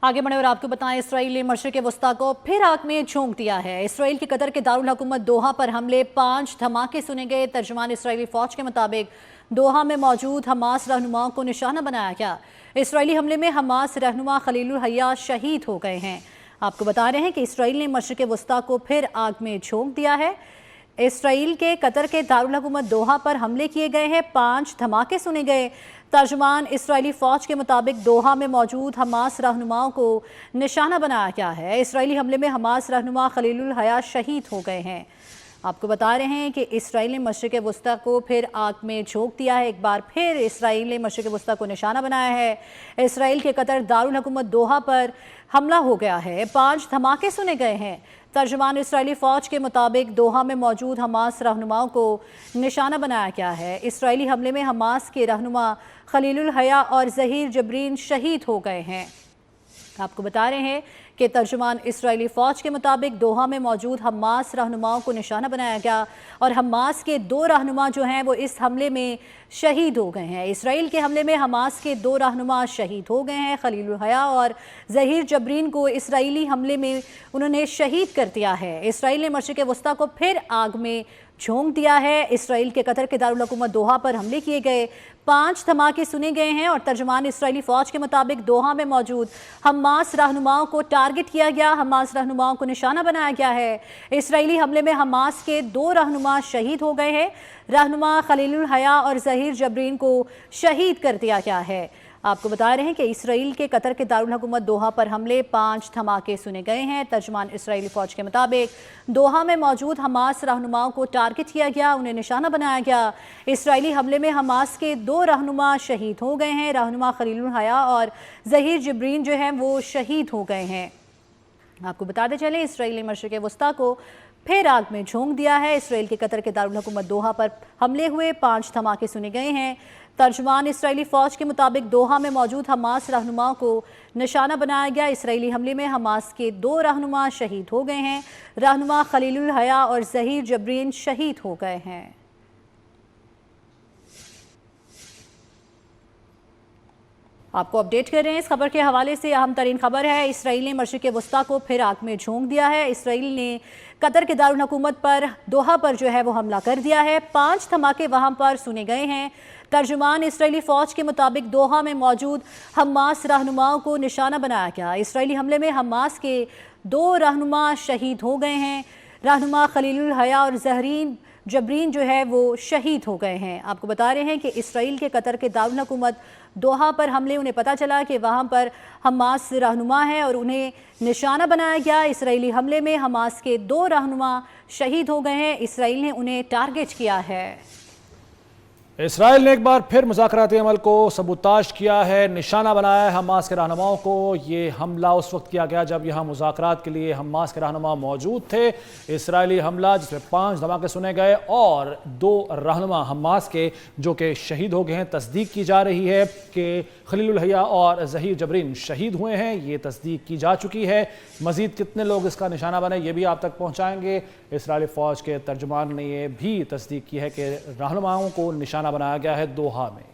आगे बढ़े और आपको बताएं, इसराइल ने मशरिक वस्ता को फिर आग में झोंक दिया है। इसराइल के कतर के दारुल हुकूमत दोहा पर हमले, 5 धमाके सुने गए। तर्जुमान इसराइली फौज के मुताबिक दोहा में मौजूद हमास रहनुमाओं को निशाना बनाया गया। इसराइली हमले में हमास रहनुमा खलीलुल हया शहीद हो गए हैं। आपको बता रहे हैं कि इसराइल ने मशरिक वस्ता को फिर आग में झोंक दिया है। इसराइल के कतर के दारुल हुकूमत दोहा पर हमले किए गए हैं, 5 धमाके सुने गए। तर्जुमान इसराइली फौज के मुताबिक दोहा में मौजूद हमास रहनुमाओं को निशाना बनाया गया है। इसराइली हमले में हमास रहनुमा खलीलुल हया शहीद हो गए हैं। आपको बता रहे हैं कि इसराइल ने मशरिक वस्ता को फिर आग में झोंक दिया है। एक बार फिर इसराइल ने मशरिक वस्ता को निशाना बनाया है। इसराइल के कतर दारुल हुकूमत दोहा पर हमला हो गया है, 5 धमाके सुने गए हैं। तर्जुमान इसराइली फ़ौज के मुताबिक दोहा में मौजूद हमास रहनुमाओं को निशाना बनाया गया है। इसराइली हमले में हमास के रहनुमा खलीलुल हया और ज़हीर जबरीन शहीद हो गए हैं। आपको बता रहे हैं कि तर्जुमान इसराइली फ़ौज के मुताबिक दोहा में मौजूद हमास रहनुमाओं को निशाना बनाया गया और हमास के 2 रहनुमा जो हैं वो इस हमले में शहीद हो गए हैं। इसराइल के हमले में हमास के 2 रहनुमा शहीद हो गए हैं। खलीलुल हया और ज़हीर जबरीन को इसराइली हमले में उन्होंने शहीद कर दिया है। इसराइल ने मशरिक़ वस्ता को फिर आग में झोंक दिया है। इसराइल के कतर के दारुल हुकूमत दोहा पर हमले किए गए, 5 धमाके सुने गए हैं और तर्जुमान इसराइली फ़ौज के मुताबिक दोहा में मौजूद हमास रहनुमाओं को टारगेट किया गया, हमास रहनुमाओं को निशाना बनाया गया है। इसराइली हमले में हमास के 2 रहनुमा शहीद हो गए हैं। रहनुमा खलीलुल हया और ज़हीर जबरीन को शहीद कर दिया गया है। आपको बता रहे हैं कि इसराइल के कतर के दारुल हुकूमत दोहा पर हमले, 5 धमाके सुने गए हैं। तर्जुमान इसराइली फ़ौज के मुताबिक दोहा में मौजूद हमास रहनुमाओं को टारगेट किया गया, उन्हें निशाना बनाया गया। इसराइली हमले में हमास के 2 रहनुमा शहीद हो गए हैं। रहनुमा खलीलुल हया और ज़हीर जबरीन जो हैं वो शहीद हो गए हैं। आपको बताते चलें, इसराइल ने मशरिक़ वस्ता को फिर आग में झोंक दिया है। इसराइल के कतर के दारुल हुकूमत दोहा पर हमले हुए, 5 धमाके सुने गए हैं। तर्जुमान इसराइली फ़ौज के मुताबिक दोहा में मौजूद हमास रहनुमाओं को निशाना बनाया गया। इसराइली हमले में हमास के 2 रहनुमा शहीद हो गए हैं। रहनुमा खलीलुल हया और ज़हीर जबरीन शहीद हो गए हैं। आपको अपडेट कर रहे हैं इस खबर के हवाले से। अहम तरीन खबर है, इसराइल ने मशरिक़ वस्ता को फिर आग में झोंक दिया है। इसराइल ने कतर के दारुल हुकूमत पर दोहा पर जो है वो हमला कर दिया है, 5 धमाके वहां पर सुने गए हैं। तर्जुमान इसराइली फ़ौज के मुताबिक दोहा में मौजूद हमास रहनुमाओं को निशाना बनाया गया। इसराइली हमले में हमास के 2 रहनुमा शहीद हो गए हैं। रहनुमा खलीलुल हया और ज़हीर जबरीन जो है वो शहीद हो गए हैं। आपको बता रहे हैं कि इसराइल के कतर के दारुल हुकूमत दोहा पर हमले, उन्हें पता चला कि वहाँ पर हमास रहनुमा है और उन्हें निशाना बनाया गया। इसराइली हमले में हमास के 2 रहनुमा शहीद हो गए हैं। इसराइल ने उन्हें टारगेट किया है। इसराइल ने एक बार फिर मुज़ाकराती अमल को सबूताश किया है, निशाना बनाया है हमास के रहनुमाओं को। ये हमला उस वक्त किया गया जब यहाँ मुज़ाकरात के लिए हमास के रहनुमा मौजूद थे। इसराइली हमला जिसमें 5 धमाके सुने गए और 2 रहनुमा हमास के जो कि शहीद हो गए हैं। तस्दीक की जा रही है कि खलीलुल हया और ज़हीर जबरीन शहीद हुए हैं, ये तस्दीक की जा चुकी है। मज़ीद कितने लोग इसका निशाना बने ये भी आप तक पहुँचाएँगे। इसराइली फ़ौज के तर्जुमान ने यह भी तस्दीक की है कि रहनुमाओं को निशाना बनाया गया है दोहा में।